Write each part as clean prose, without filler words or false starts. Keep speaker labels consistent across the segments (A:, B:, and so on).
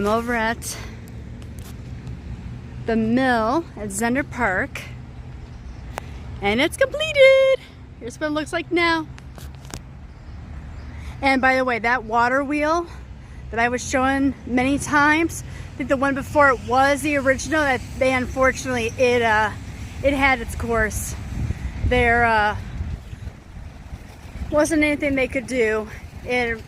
A: I'm over at the mill at Zehnder Park, and it's completed. Here's what it looks like now. And by the way, that water wheel that I was showing many times, I think the one before it was the original. That they unfortunately it had its course. There wasn't anything they could do. It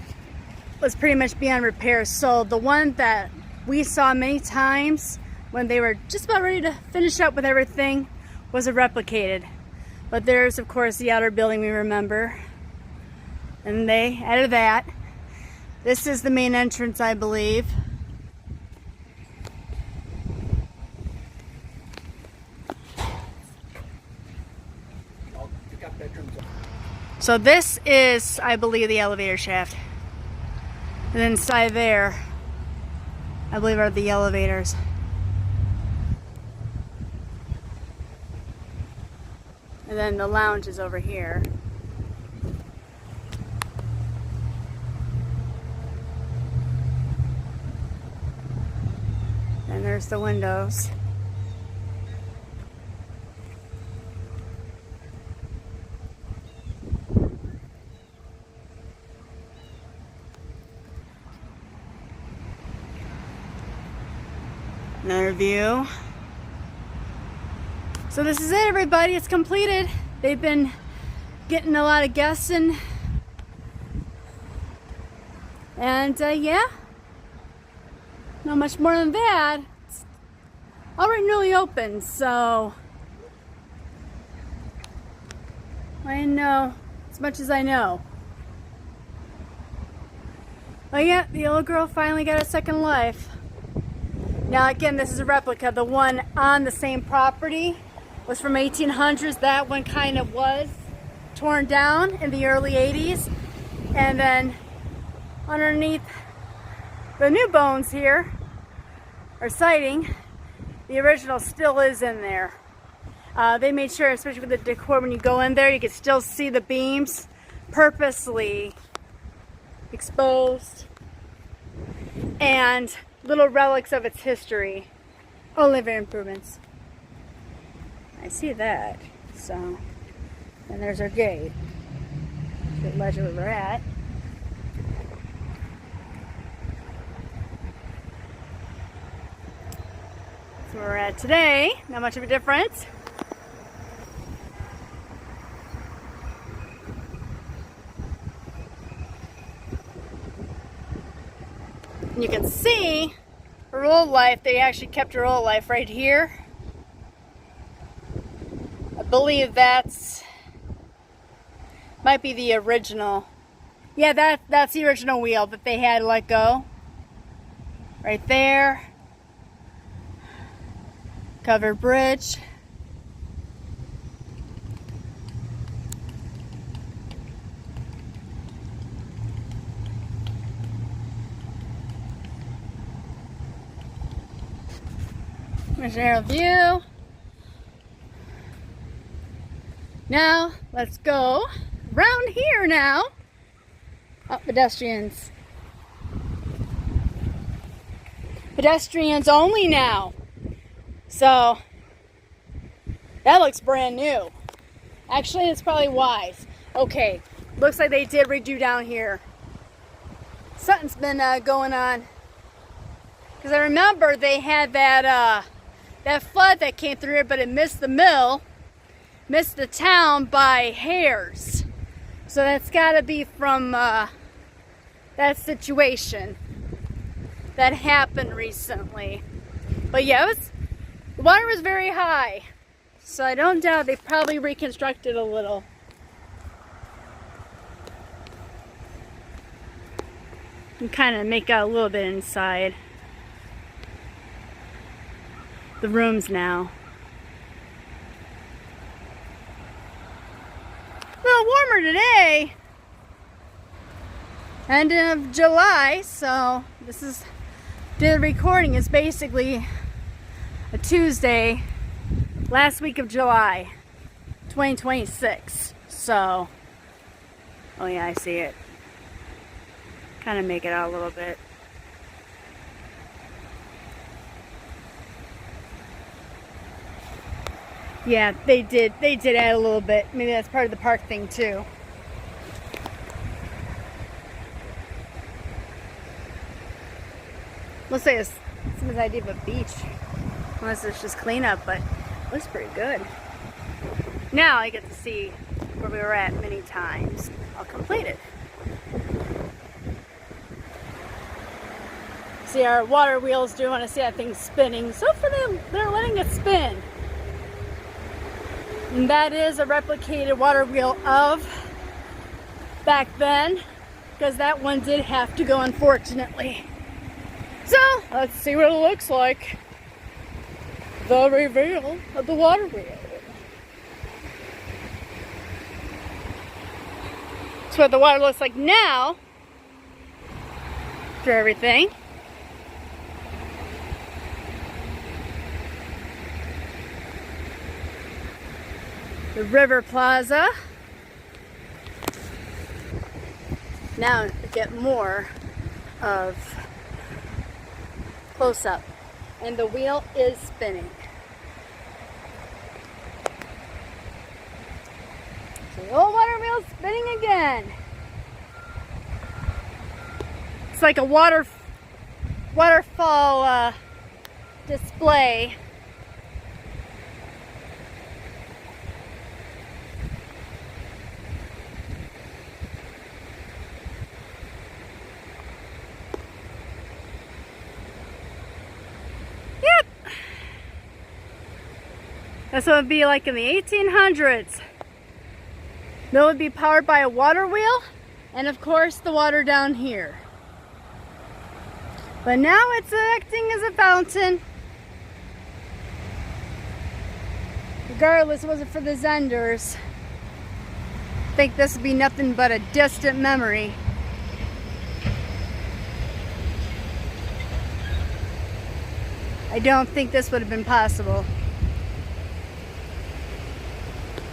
A: was pretty much beyond repair. So the one that we saw many times when they were just about ready to finish up with everything was a replicated. But there's of course the outer building we remember, and they added that. This is the main entrance, I believe. So this is, I believe, the elevator shaft. And then inside there, I believe, are the elevators. And then the lounge is over here. And there's the windows. Another view. So this is it, everybody. It's completed. They've been getting a lot of guests in. And yeah, not much more than that. It's already newly opened, so I know as much as I know. But yeah, the old girl finally got a second life. Now again, this is a replica. The one on the same property was from 1800s. That one kind of was torn down in the early 80s. And then underneath the new bones here, or siding, the original still is in there. They made sure, especially with the decor, when you go in there, you can still see the beams purposely exposed. And little relics of its history. Oh, living improvements. I see that. So, and there's our gate. Good ledge where we're at. That's where we're at today. Not much of a difference. You can see her old life. They actually kept her old life right here. I believe that's might be the original. Yeah, that's the original wheel that they had let go. Right there. Covered bridge. There's our view. Now, let's go around here now. Oh, pedestrians. Pedestrians only now. So, that looks brand new. Actually, it's probably wise. Okay, looks like they did redo down here. Something's been going on. Because I remember they had that flood that came through here, but it missed the mill, missed the town by hairs. So that's got to be from that situation that happened recently. But yeah, the water was very high, so I don't doubt they probably reconstructed a little. You can kind of make out a little bit inside the rooms now. A little warmer today. End of July, so this is the recording is basically a Tuesday, last week of July, 2026. So, oh yeah, I see it. Kind of make it out a little bit. Yeah, they did. They did add a little bit. Maybe that's part of the park thing too. Looks like it's someone's idea of a beach. Unless it's just cleanup, but it looks pretty good. Now I get to see where we were at many times. All completed. See, our water wheels do want to see that thing spinning. So for them, they're letting it spin. And that is a replicated water wheel of back then, because that one did have to go, unfortunately. So let's see what it looks like. The reveal of the water wheel. That's what the water looks like now for everything. The River Plaza. Now we get more of close up, and the wheel is spinning. So the old water wheel's spinning again. It's like a waterfall display. That's what it would be like in the 1800s. That would be powered by a water wheel and of course the water down here. But now it's acting as a fountain. Regardless, it wasn't for the Zenders. I think this would be nothing but a distant memory. I don't think this would have been possible.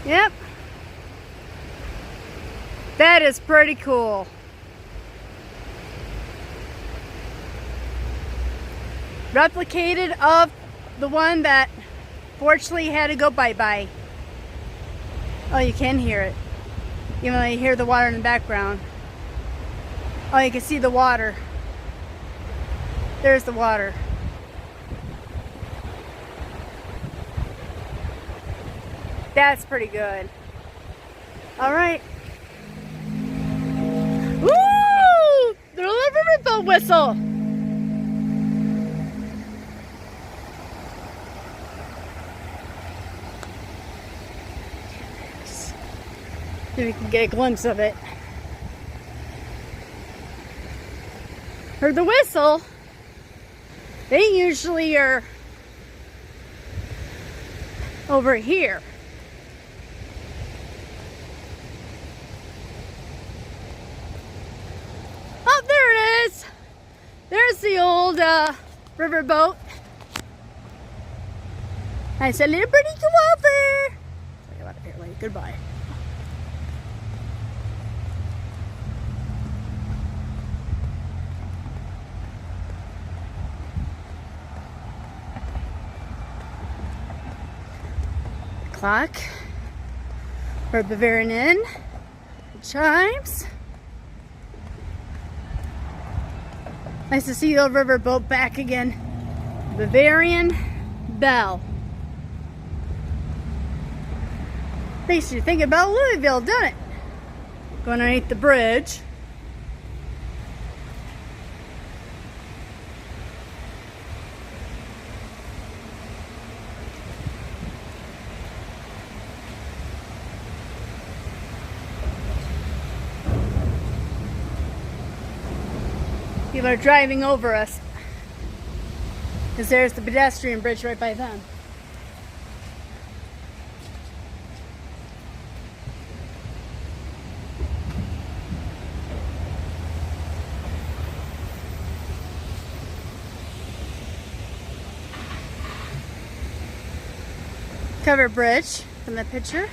A: Yep. That is pretty cool. Replicated of the one that fortunately had to go bye-bye. Oh, you can hear it. Even though you hear the water in the background. Oh, you can see the water. There's the water. That's pretty good. All right. Woo! The riverboat whistle. Maybe we can get a glimpse of it. For the whistle, they usually are over here. Oh, there it is. There's the old riverboat. I said, little birdie, come over. So get out of here, lady. Goodbye. Clock for Bavarian Inn. Chimes. Nice to see the old riverboat back again. Bavarian Bell. Makes you think about Louisville, doesn't it? Going underneath the bridge. People are driving over us. Because there's the pedestrian bridge right by them. Covered bridge from the picture.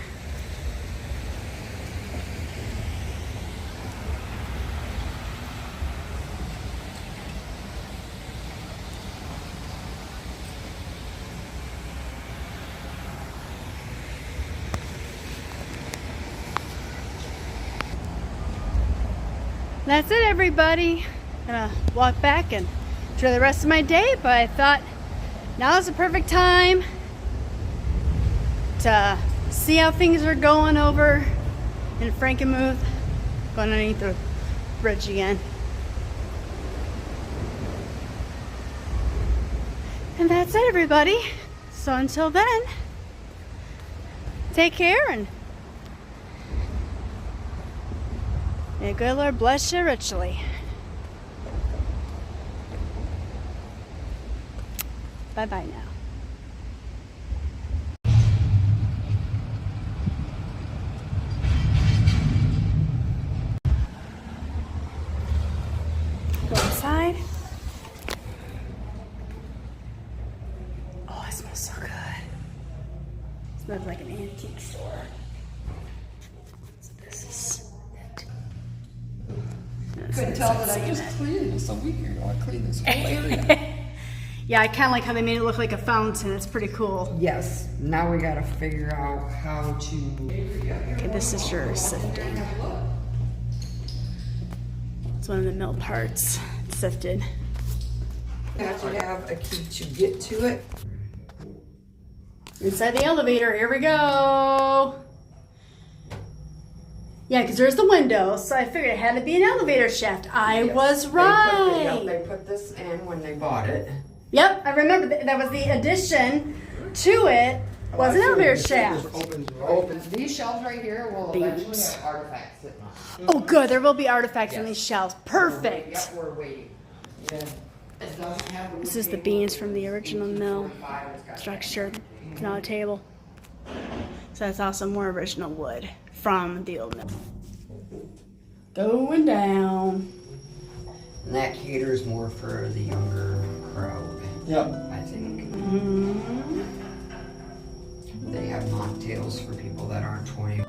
A: That's it, everybody. Gonna walk back and enjoy the rest of my day, but I thought now is the perfect time to see how things are going over in Frankenmuth, going underneath the bridge again. And that's it, everybody. So until then, take care, and may the good Lord bless you richly. Bye-bye now. Go inside. Oh, it smells so good. It smells like an antique store. So this is it.
B: Couldn't tell that I just cleaned this a week ago. I cleaned this whole area.
A: Yeah, I kind of like how they made it look like a fountain. It's pretty cool.
B: Yes. Now we gotta figure out how to.
A: Okay, this is your sifting. It's one of the mill parts. It's sifted.
B: You have to have a key to get to it.
A: Inside the elevator. Here we go. Yeah, because there's the window, so I figured it had to be an elevator shaft. I was right.
B: They put this in when they bought it.
A: Yep, I remember that was the addition to it. Was an elevator shaft.
B: Opens. These shelves right here will eventually have artifacts sitting on them.
A: Oh, good. There will be artifacts in these shelves. Perfect.
B: Yep, we're waiting. Yeah. It doesn't have
A: This is the beams from the original mill structure. It's not a table. So that's also more original wood from the old mill. Going down.
B: And that caters more for the younger crowd. Yep. I think.
A: Mm-hmm.
B: They have mocktails for people that aren't 20.